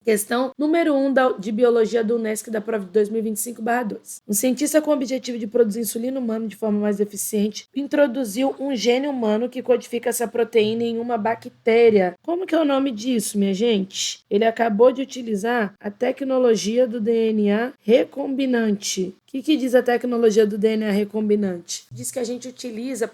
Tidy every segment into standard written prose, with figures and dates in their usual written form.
Questão número 1 de Biologia do UNESC da prova de 2025/2. Um cientista com o objetivo de produzir insulina humana de forma mais eficiente introduziu um gene humano que codifica essa proteína em uma bactéria. Como que é o nome disso, minha gente? Ele acabou de utilizar a tecnologia do DNA recombinante. O que diz a tecnologia do DNA recombinante? Diz que a gente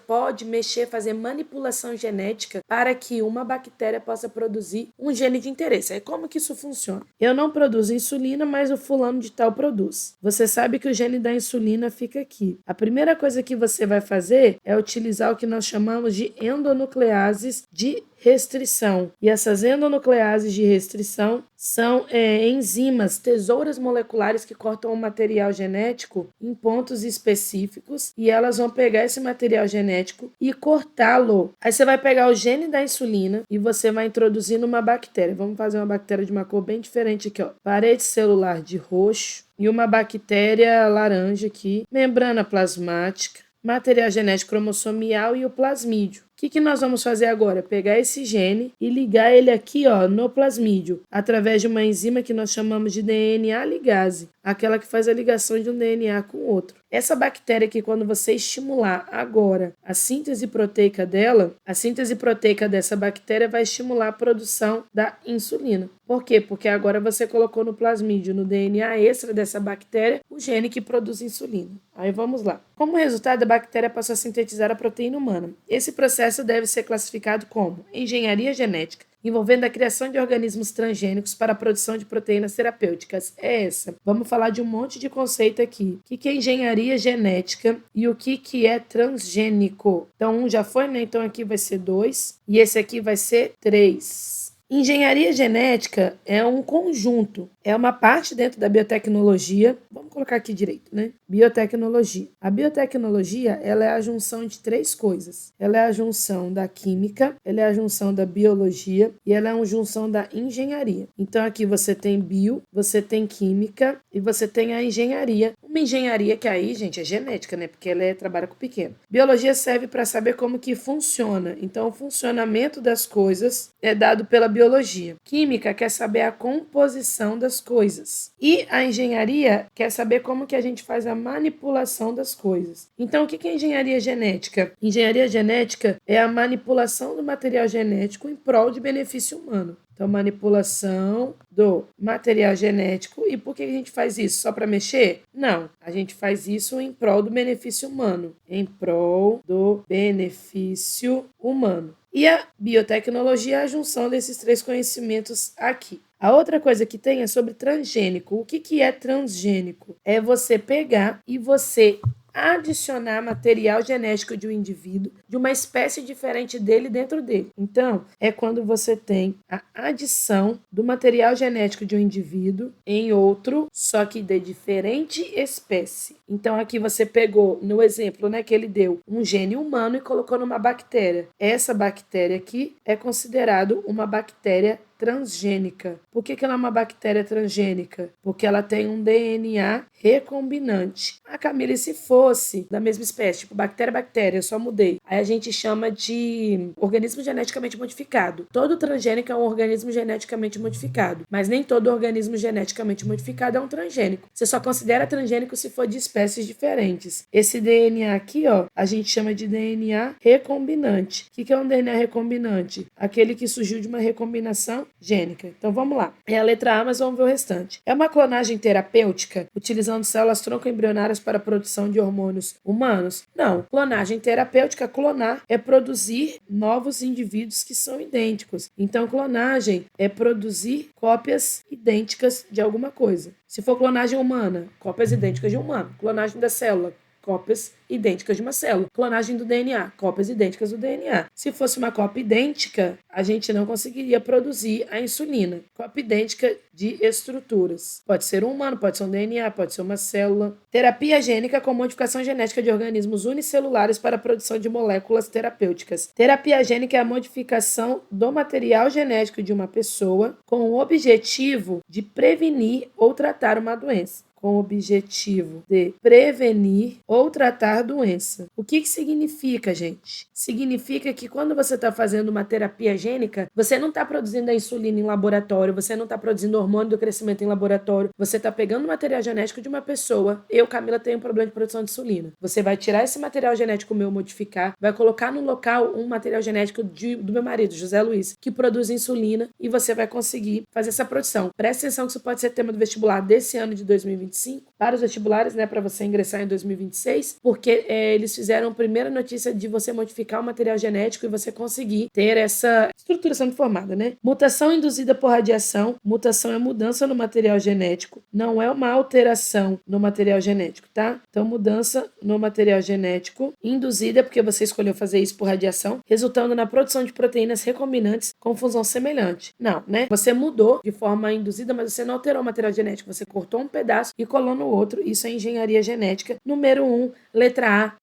pode mexer, fazer manipulação genética para que uma bactéria possa produzir um gene de interesse. Aí como que isso funciona? Eu não produzo insulina, mas o fulano de tal produz. Você sabe que o gene da insulina fica aqui. A primeira coisa que você vai fazer é utilizar o que nós chamamos de endonucleases de restrição. E essas endonucleases de restrição são enzimas, tesouras moleculares que cortam o material genético em pontos específicos e elas vão pegar esse material genético e cortá-lo. Aí você vai pegar o gene da insulina e você vai introduzir numa bactéria. Vamos fazer uma bactéria de uma cor bem diferente aqui, ó. Parede celular de roxo e uma bactéria laranja aqui, membrana plasmática, material genético cromossomial e o plasmídio. O que nós vamos fazer agora? Pegar esse gene e ligar ele aqui, ó, no plasmídio, através de uma enzima que nós chamamos de DNA ligase, aquela que faz a ligação de um DNA com o outro. Essa bactéria aqui, quando você estimular agora a síntese proteica dela, a síntese proteica dessa bactéria vai estimular a produção da insulina. Por quê? Porque agora você colocou no plasmídio, no DNA extra dessa bactéria, o gene que produz insulina. Aí vamos lá. Como resultado, a bactéria passou a sintetizar a proteína humana. Esse processo deve ser classificado como engenharia genética, envolvendo a criação de organismos transgênicos para a produção de proteínas terapêuticas. É essa. Vamos falar de um monte de conceito aqui. O que é engenharia genética e o que é transgênico? Então, um já foi, né? Então, aqui vai ser 2 e esse aqui vai ser 3. Engenharia genética é um conjunto, é uma parte dentro da biotecnologia. Vamos colocar aqui direito, né? Biotecnologia. A biotecnologia, ela é a junção de 3 coisas. Ela é a junção da química, ela é a junção da biologia e ela é a junção da engenharia. Então aqui você tem bio, você tem química e você tem a engenharia. Uma engenharia que aí, gente, é genética, né? Porque ela trabalha com pequeno. Biologia serve para saber como que funciona. Então o funcionamento das coisas é dado pela biologia. Química quer saber a composição das coisas. E a engenharia quer saber como que a gente faz a manipulação das coisas. Então, o que é engenharia genética? Engenharia genética é a manipulação do material genético em prol de benefício humano. Então, manipulação do material genético. E por que a gente faz isso? Só para mexer? Não. A gente faz isso em prol do benefício humano. Em prol do benefício humano. E a biotecnologia é a junção desses 3 conhecimentos aqui. A outra coisa que tem é sobre transgênico. O que é transgênico? É você pegar e você adicionar material genético de um indivíduo, de uma espécie diferente dele dentro dele. Então, é quando você tem a adição do material genético de um indivíduo em outro, só que de diferente espécie. Então, aqui você pegou, no exemplo, né, que ele deu, um gene humano e colocou numa bactéria. Essa bactéria aqui é considerado uma bactéria transgênica. Por que ela é uma bactéria transgênica? Porque ela tem um DNA recombinante. A Camila, se fosse da mesma espécie, tipo bactéria, eu só mudei. Aí a gente chama de organismo geneticamente modificado. Todo transgênico é um organismo geneticamente modificado, mas nem todo organismo geneticamente modificado é um transgênico. Você só considera transgênico se for de espécies diferentes. Esse DNA aqui, ó, a gente chama de DNA recombinante. O que é um DNA recombinante? Aquele que surgiu de uma recombinação gênica. Então vamos lá. É a letra A, mas vamos ver o restante. É uma clonagem terapêutica, utilizando células tronco-embrionárias para a produção de hormônios humanos? Não. Clonagem terapêutica, clonar, é produzir novos indivíduos que são idênticos. Então, clonagem é produzir cópias idênticas de alguma coisa. Se for clonagem humana, cópias idênticas de um humano. Clonagem da célula, cópias idênticas de uma célula. Clonagem do DNA, cópias idênticas do DNA. Se fosse uma cópia idêntica, a gente não conseguiria produzir a insulina. Cópia idêntica de estruturas. Pode ser um humano, pode ser um DNA, pode ser uma célula. Terapia gênica com modificação genética de organismos unicelulares para a produção de moléculas terapêuticas. Terapia gênica é a modificação do material genético de uma pessoa com o objetivo de prevenir ou tratar uma doença. com o objetivo de prevenir ou tratar doença. O que significa, gente? Significa que quando você está fazendo uma terapia gênica, você não está produzindo a insulina em laboratório, você não está produzindo hormônio do crescimento em laboratório, você está pegando o material genético de uma pessoa. Eu, Camila, tenho um problema de produção de insulina. Você vai tirar esse material genético meu, modificar, vai colocar no local um material genético do meu marido, José Luiz, que produz insulina e você vai conseguir fazer essa produção. Presta atenção que isso pode ser tema do vestibular desse ano de 2025, para os vestibulares, né, para você ingressar em 2026, porque eles fizeram a primeira notícia de você modificar o material genético e você conseguir ter essa estrutura sendo formada, né? Mutação induzida por radiação. Mutação é mudança no material genético, não é uma alteração no material genético, tá? Então, mudança no material genético induzida, porque você escolheu fazer isso por radiação, resultando na produção de proteínas recombinantes com função semelhante. Não, né? Você mudou de forma induzida, mas você não alterou o material genético, você cortou um pedaço e colou no outro. Isso é engenharia genética. Número 1, letra A,